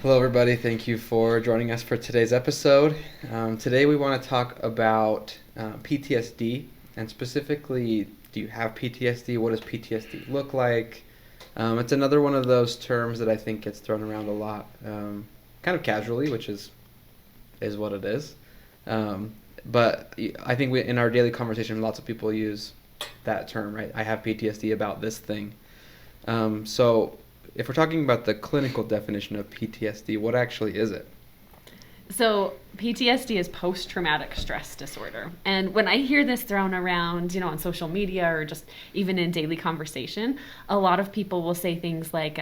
Hello, everybody. Thank you for joining us for today's episode. Today, we want to talk about PTSD, and specifically, do you have PTSD? What does PTSD look like? It's another one of those terms that I think gets thrown around a lot, kind of casually, which is what it is. But I think in our daily conversation, lots of people use that term, right? I have PTSD about this thing. So if we're talking about the clinical definition of PTSD, what actually is it? So PTSD is post-traumatic stress disorder. And when I hear this thrown around, on social media or just even in daily conversation, a lot of people will say things like,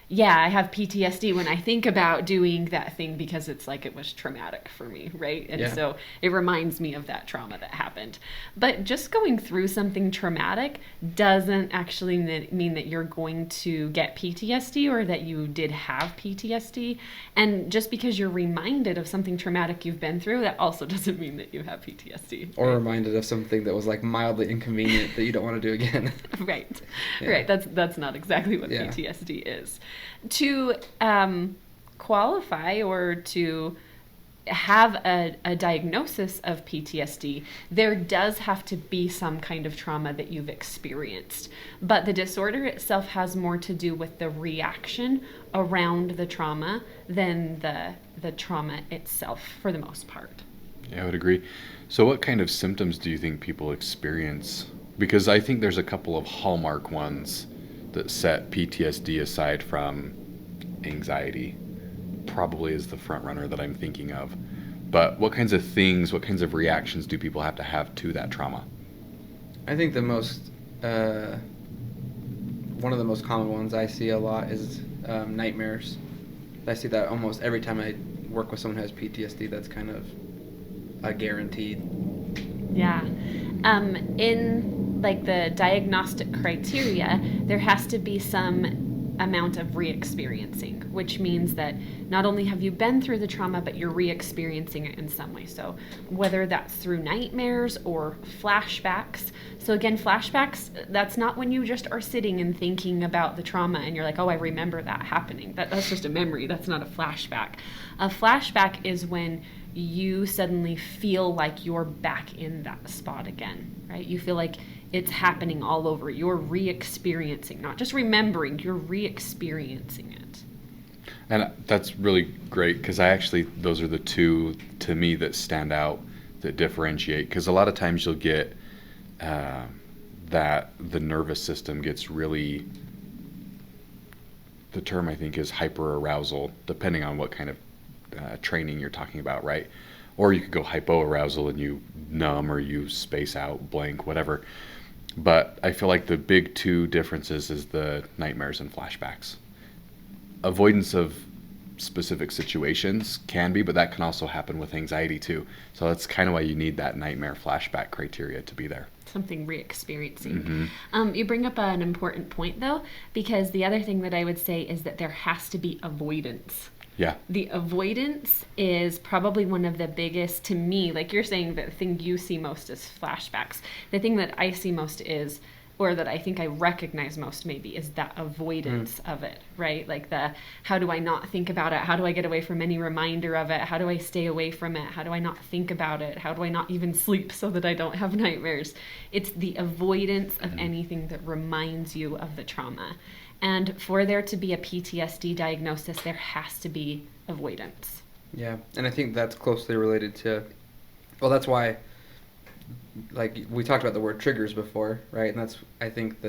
yeah, I have PTSD when I think about doing that thing because it's like it was traumatic for me, right? And so it reminds me of that trauma that happened. But just going through something traumatic doesn't actually mean that you're going to get PTSD or that you did have PTSD. And just because you're reminded of something traumatic you've been through, that also doesn't mean that you have PTSD. Or reminded of something that was like mildly inconvenient that you don't want to do again. Right. That's not exactly what PTSD is. To qualify or to have a diagnosis of PTSD, there does have to be some kind of trauma that you've experienced. But the disorder itself has more to do with the reaction around the trauma than the trauma itself, for the most part. Yeah, I would agree. So what kind of symptoms do you think people experience? Because I think there's a couple of hallmark ones that set PTSD aside from anxiety. Probably is the front runner that I'm thinking of. But what kinds of things, what kinds of reactions do people have to that trauma? I think the most, one of the most common ones I see a lot is nightmares. I see that almost every time I work with someone who has PTSD. That's kind of a guaranteed. Yeah. In like the diagnostic criteria, there has to be some amount of re-experiencing, which means that not only have you been through the trauma, but you're re-experiencing it in some way. So whether that's through nightmares or flashbacks. So again, flashbacks, that's not when you just are sitting and thinking about the trauma and you're like, oh, I remember that happening. That's just a memory. That's not a flashback. A flashback is when you suddenly feel like you're back in that spot again, right? You feel like it's happening all over. You're re-experiencing, not just remembering, you're re-experiencing it. And that's really great because those are the two to me that stand out, that differentiate. Because a lot of times you'll get that the nervous system gets really, the term I think is hyperarousal, depending on what kind of training you're talking about, right? Or you could go hypoarousal and you numb or you space out, blank, whatever. But I feel like the big two differences is the nightmares and flashbacks. Avoidance of specific situations can be, but that can also happen with anxiety too. So that's kind of why you need that nightmare flashback criteria to be there. Something re-experiencing. Mm-hmm. You bring up an important point though, because the other thing that I would say is that there has to be avoidance. Yeah. The avoidance is probably one of the biggest, to me, like you're saying, the thing you see most is flashbacks. The thing that I see most is, or that I think I recognize most maybe, is that avoidance of it, right? Like how do I not think about it? How do I get away from any reminder of it? How do I stay away from it? How do I not think about it? How do I not even sleep so that I don't have nightmares? It's the avoidance of anything that reminds you of the trauma. And for there to be a PTSD diagnosis, there has to be avoidance. Yeah, and I think that's closely related to, well, that's why, like, we talked about the word triggers before, right? And I think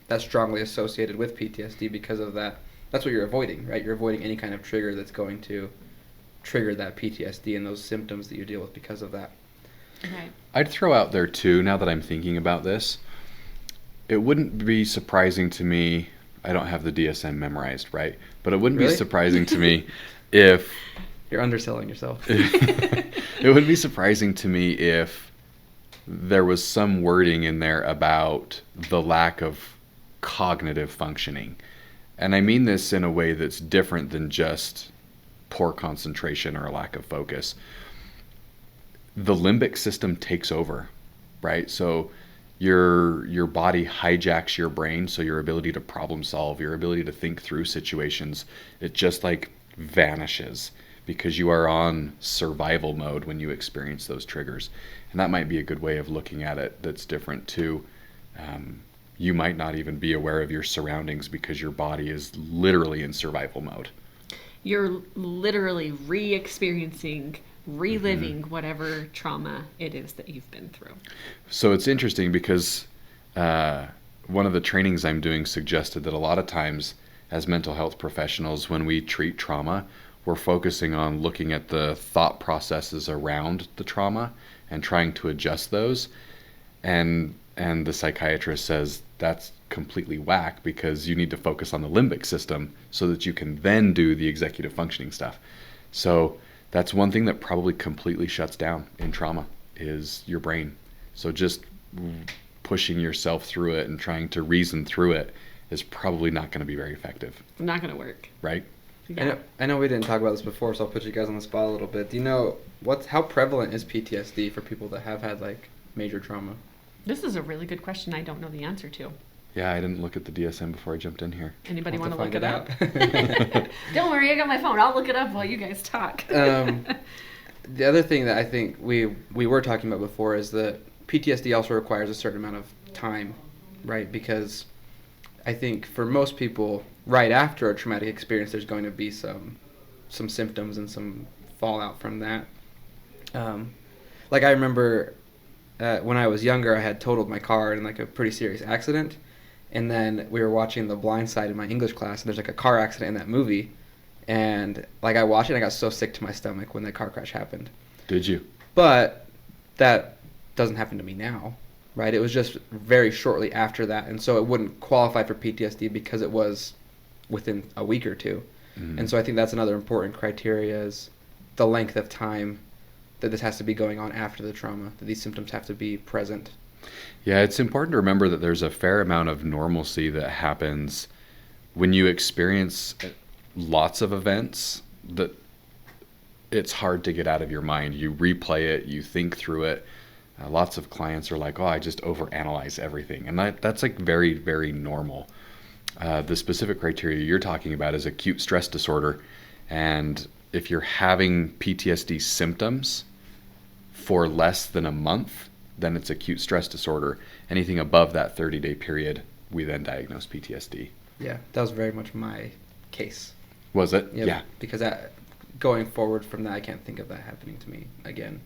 that's strongly associated with PTSD because of that. That's what you're avoiding, right? You're avoiding any kind of trigger that's going to trigger that PTSD and those symptoms that you deal with because of that. Right. I'd throw out there too, now that I'm thinking about this, it wouldn't be surprising to me, I don't have the DSM memorized, right? But it wouldn't be surprising to me if... You're underselling yourself. It would be surprising to me if there was some wording in there about the lack of cognitive functioning. And I mean this in a way that's different than just poor concentration or a lack of focus. The limbic system takes over, right? So your body hijacks your brain, so your ability to problem solve, your ability to think through situations, it just like vanishes because you are on survival mode when you experience those triggers. And that might be a good way of looking at it that's different too. You might not even be aware of your surroundings because your body is literally in survival mode. You're literally re-experiencing, reliving whatever trauma it is that you've been through. So it's interesting because one of the trainings I'm doing suggested that a lot of times as mental health professionals, when we treat trauma, we're focusing on looking at the thought processes around the trauma and trying to adjust those. And the psychiatrist says that's completely whack because you need to focus on the limbic system so that you can then do the executive functioning stuff. So that's one thing that probably completely shuts down in trauma is your brain. So just pushing yourself through it and trying to reason through it is probably not going to be very effective. It's not going to work. Right? Yeah. I know we didn't talk about this before, so I'll put you guys on the spot a little bit. Do you know how prevalent is PTSD for people that have had like major trauma? This is a really good question I don't know the answer to. Yeah, I didn't look at the DSM before I jumped in here. Anybody We'll want to look have it to up? Don't worry, I got my phone. I'll look it up while you guys talk. The other thing that I think we were talking about before is that PTSD also requires a certain amount of time, right? Because I think for most people, right after a traumatic experience, there's going to be some symptoms and some fallout from that. Like I remember when I was younger, I had totaled my car in like a pretty serious accident, and then we were watching The Blind Side in my English class, and there's like a car accident in that movie, and like I watched it, and I got so sick to my stomach when that car crash happened. Did you? But that doesn't happen to me now, right? It was just very shortly after that, and so it wouldn't qualify for PTSD because it was within a week or two. Mm-hmm. And so I think that's another important criteria is the length of time that this has to be going on after the trauma, that these symptoms have to be present. Yeah, it's important to remember that there's a fair amount of normalcy that happens when you experience lots of events that it's hard to get out of your mind. You replay it, you think through it. Lots of clients are like, oh, I just overanalyze everything. And that's like very, very normal. The specific criteria you're talking about is acute stress disorder. And if you're having PTSD symptoms for less than a month, then it's acute stress disorder. Anything above that 30-day period, we then diagnose PTSD. Yeah, that was very much my case. Was it? Yep. Yeah. Because going forward from that, I can't think of that happening to me again.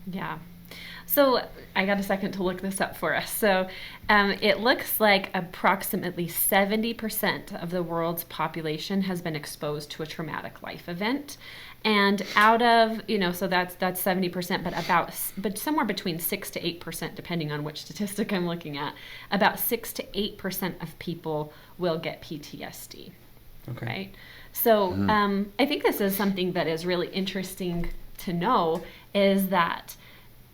Yeah. So I got a second to look this up for us. So it looks like approximately 70% of the world's population has been exposed to a traumatic life event. And out of, so that's 70%, but somewhere between 6 to 8%, depending on which statistic I'm looking at, about 6 to 8% of people will get PTSD. Okay. Right? So I think this is something that is really interesting to know is that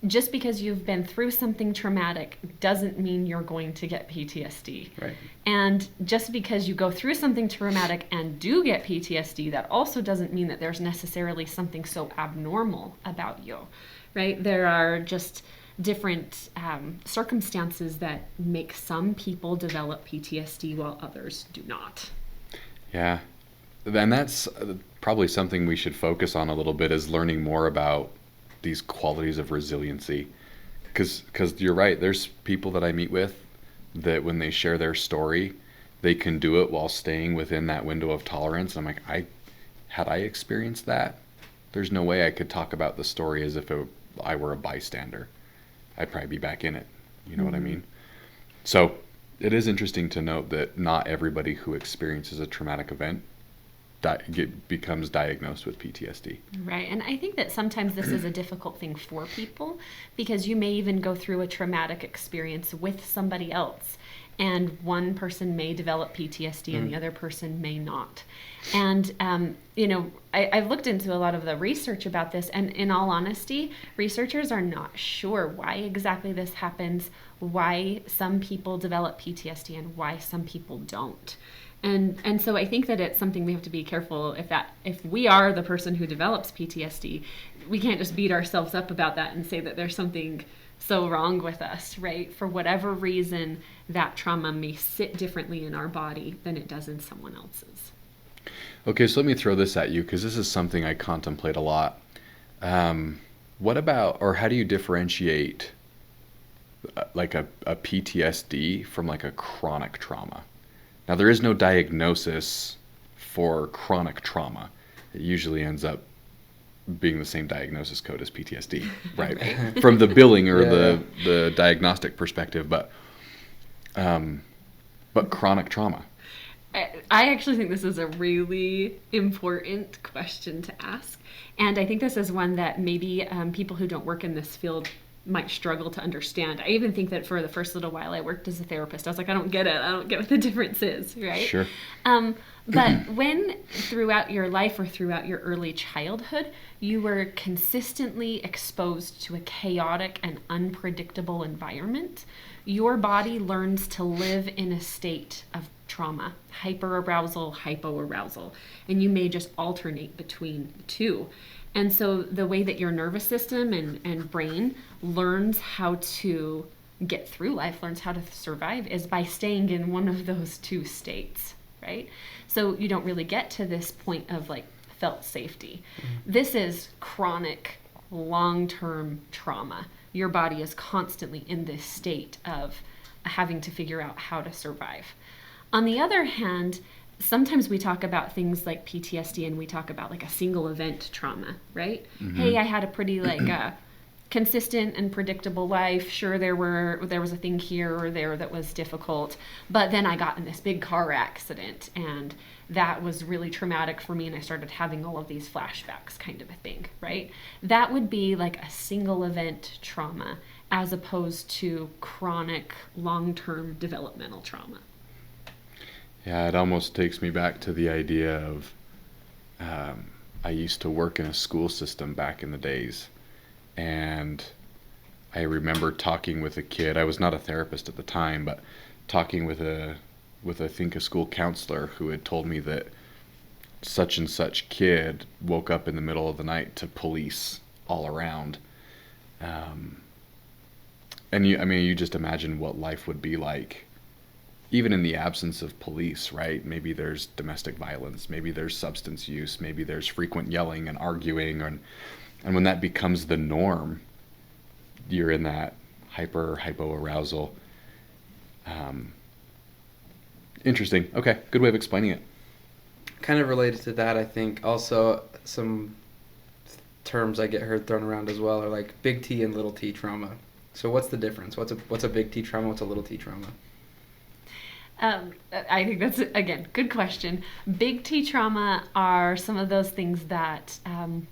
just because you've been through something traumatic doesn't mean you're going to get PTSD. Right. And just because you go through something traumatic and do get PTSD, that also doesn't mean that there's necessarily something so abnormal about you, right? There are just different circumstances that make some people develop PTSD while others do not. Yeah. And that's probably something we should focus on a little bit is learning more about these qualities of resiliency, because you're right, there's people that I meet with that when they share their story, they can do it while staying within that window of tolerance. I'm like, had I experienced that, there's no way I could talk about the story as if I were a bystander. I'd probably be back in it. You know what I mean? So it is interesting to note that not everybody who experiences a traumatic event becomes diagnosed with PTSD. Right. And I think that sometimes this is a difficult thing for people because you may even go through a traumatic experience with somebody else and one person may develop PTSD and the other person may not. And, I've looked into a lot of the research about this, and in all honesty, researchers are not sure why exactly this happens, why some people develop PTSD and why some people don't. And so I think that it's something we have to be careful if we are the person who develops PTSD, we can't just beat ourselves up about that and say that there's something so wrong with us, right? For whatever reason, that trauma may sit differently in our body than it does in someone else's. Okay, so let me throw this at you because this is something I contemplate a lot. What about, or how do you differentiate like a PTSD from like a chronic trauma? Now, there is no diagnosis for chronic trauma. It usually ends up being the same diagnosis code as PTSD, right? Right. From the billing or Yeah. the diagnostic perspective, but chronic trauma. I actually think this is a really important question to ask. And I think this is one that maybe people who don't work in this field might struggle to understand. I even think that for the first little while I worked as a therapist, I was like, I don't get it. I don't get what the difference is, right? Sure. But when throughout your life or throughout your early childhood, you were consistently exposed to a chaotic and unpredictable environment, your body learns to live in a state of trauma, hyperarousal, hypoarousal, and you may just alternate between the two. And so the way that your nervous system and brain learns how to get through life, learns how to survive, is by staying in one of those two states, right? So you don't really get to this point of like felt safety. This is chronic, long-term trauma. Your body is constantly in this state of having to figure out how to survive. On the other hand, sometimes we talk about things like PTSD and we talk about like a single event trauma, right? Hey, I had a pretty like consistent and predictable life. Sure, there was a thing here or there that was difficult, but then I got in this big car accident and that was really traumatic for me and I started having all of these flashbacks, kind of a thing, right? That would be like a single event trauma as opposed to chronic long-term developmental trauma. Yeah, it almost takes me back to the idea of I used to work in a school system back in the days, and I remember talking with a kid. I was not a therapist at the time, but talking with I think a school counselor who had told me that such and such kid woke up in the middle of the night to police all around. And you just imagine what life would be like even in the absence of police, right? Maybe there's domestic violence, maybe there's substance use, maybe there's frequent yelling and arguing, and when that becomes the norm, you're in that hypoarousal. Interesting. Okay, good way of explaining it. Kind of related to that, I think also some terms I get heard thrown around as well are like big T and little T trauma. So what's the difference? What's a big T trauma? What's a little T trauma? I think that's, again, good question. Big T trauma are some of those things that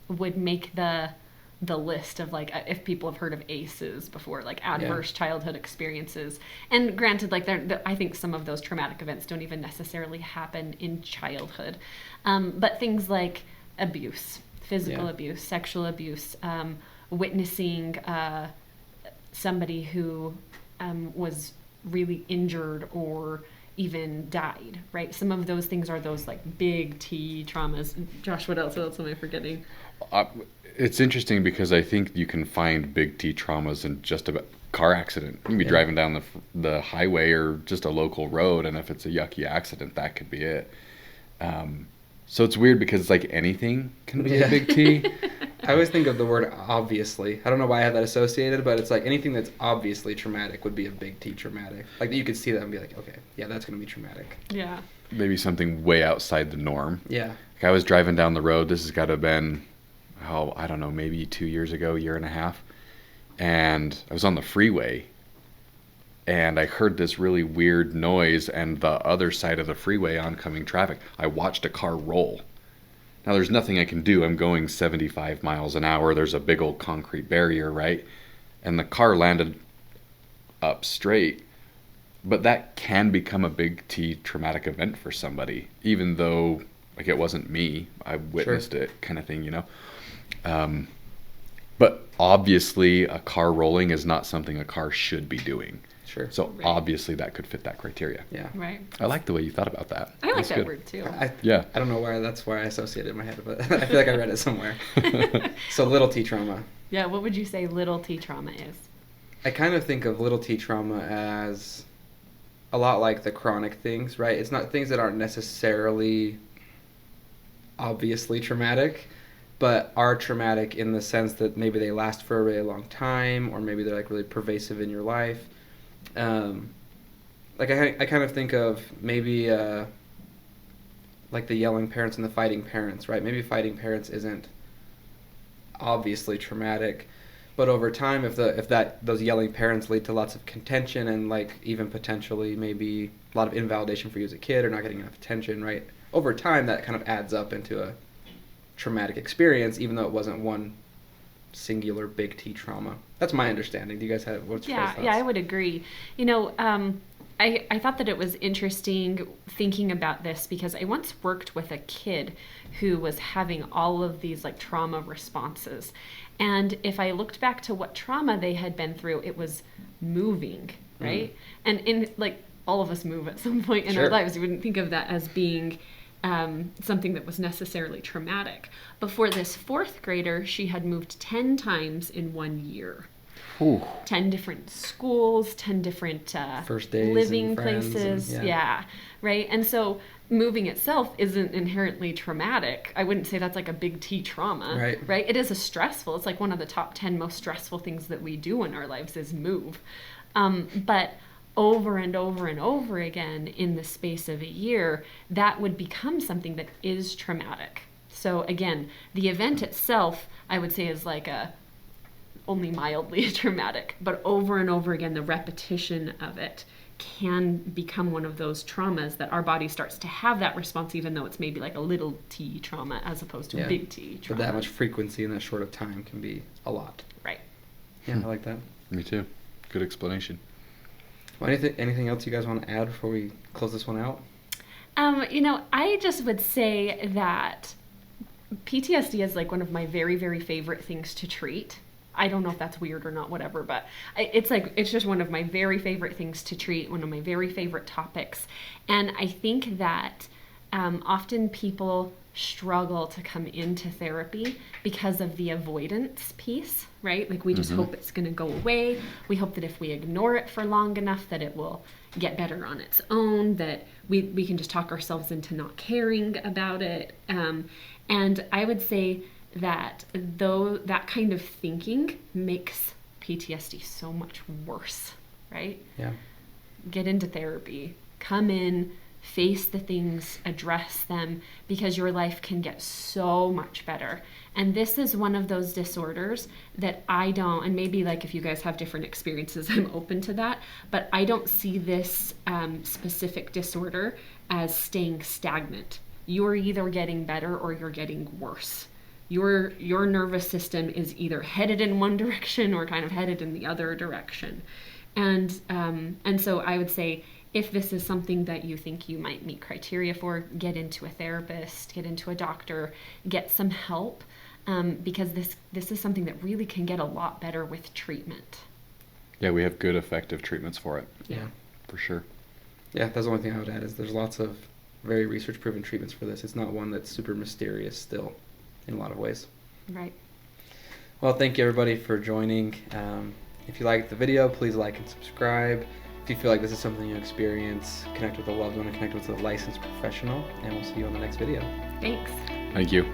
would make the list of like, if people have heard of ACEs before, like adverse childhood experiences. And granted, like I think some of those traumatic events don't even necessarily happen in childhood. But things like abuse, physical abuse, sexual abuse, witnessing somebody who was really injured or even died, right? Some of those things are those like big T traumas. Josh, what else am I forgetting? It's interesting because I think you can find big T traumas in just about car accident. You can be driving down the highway or just a local road, and if it's a yucky accident, that could be it. So it's weird because it's like anything can be a big T. I always think of the word obviously. I don't know why I have that associated, but it's like anything that's obviously traumatic would be a big T traumatic. Like you could see that and be like, okay, yeah, that's going to be traumatic. Yeah. Maybe something way outside the norm. Yeah. Like I was driving down the road. This has got to have been, I don't know, maybe 2 years ago, year and a half. And I was on the freeway and I heard this really weird noise, and the other side of the freeway, oncoming traffic, I watched a car roll. Now, there's nothing I can do. I'm going 75 miles an hour. There's a big old concrete barrier, right? And the car landed up straight. But that can become a big T traumatic event for somebody, even though, like, it wasn't me. I witnessed it, kind of thing, you know? But obviously, a car rolling is not something a car should be doing. Sure. So obviously that could fit that criteria. Yeah. Right. I like the way you thought about that. I like That's that good. word too. I don't know why that's why I associated it in my head, but I feel like I read it somewhere. So little T trauma. Yeah, what would you say little T trauma is? I kind of think of little T trauma as a lot like the chronic things, right? It's not things that aren't necessarily obviously traumatic, but are traumatic in the sense that maybe they last for a really long time, or maybe they're like really pervasive in your life. Like I kind of think of maybe like the yelling parents and the fighting parents, right? Maybe fighting parents isn't obviously traumatic, but over time, if those yelling parents lead to lots of contention and like even potentially maybe a lot of invalidation for you as a kid or not getting enough attention, right? Over time, that kind of adds up into a traumatic experience, even though it wasn't one singular big T trauma. That's my understanding. Do you guys have what's your thoughts? Yeah, I would agree. You know, I thought that it was interesting thinking about this because I once worked with a kid who was having all of these like trauma responses. And if I looked back to what trauma they had been through, it was moving, right? And in like all of us move at some point in our lives. You wouldn't think of that as being something that was necessarily traumatic. But for this fourth grader, she had moved 10 times in 1 year. Ooh. 10 different schools, 10 different first days living and friends places. and, yeah, right? And so moving itself isn't inherently traumatic. I wouldn't say that's like a big T trauma, right? It is a stressful. It's like one of the top 10 most stressful things that we do in our lives is move. But over and over and over again in the space of a year, that would become something that is traumatic. So again, the event itself, I would say, is like only mildly traumatic, but over and over again, the repetition of it can become one of those traumas that our body starts to have that response, even though it's maybe like a little T trauma as opposed to a big T trauma. But that much frequency in that short of time can be a lot. Right. Yeah, I like that. Me too. Good explanation. Well, anything else you guys want to add before we close this one out? You know, I just would say that PTSD is like one of my very, very favorite things to treat. I don't know if that's weird or not, whatever, but it's just one of my very favorite things to treat, one of my very favorite topics. And I think that often people struggle to come into therapy because of the avoidance piece, right? Like we just hope it's going to go away. We hope that if we ignore it for long enough that it will get better on its own, that we can just talk ourselves into not caring about it. And I would say that though that kind of thinking makes PTSD so much worse, right? Yeah. Get into therapy, come in, face the things, address them, because your life can get so much better. And this is one of those disorders that I don't, and maybe like if you guys have different experiences, I'm open to that, but I don't see this specific disorder as staying stagnant. You're either getting better or you're getting worse. Your nervous system is either headed in one direction or kind of headed in the other direction. And so I would say, if this is something that you think you might meet criteria for, get into a therapist, get into a doctor, get some help, because this is something that really can get a lot better with treatment. Yeah, we have good, effective treatments for it. Yeah. For sure. Yeah, that's the only thing I would add is there's lots of very research-proven treatments for this. It's not one that's super mysterious still in a lot of ways. Right. Well, thank you everybody for joining. If you liked the video, please like and subscribe. If you feel like this is something you experience, connect with a loved one and connect with a licensed professional, and we'll see you on the next video. Thanks. Thank you.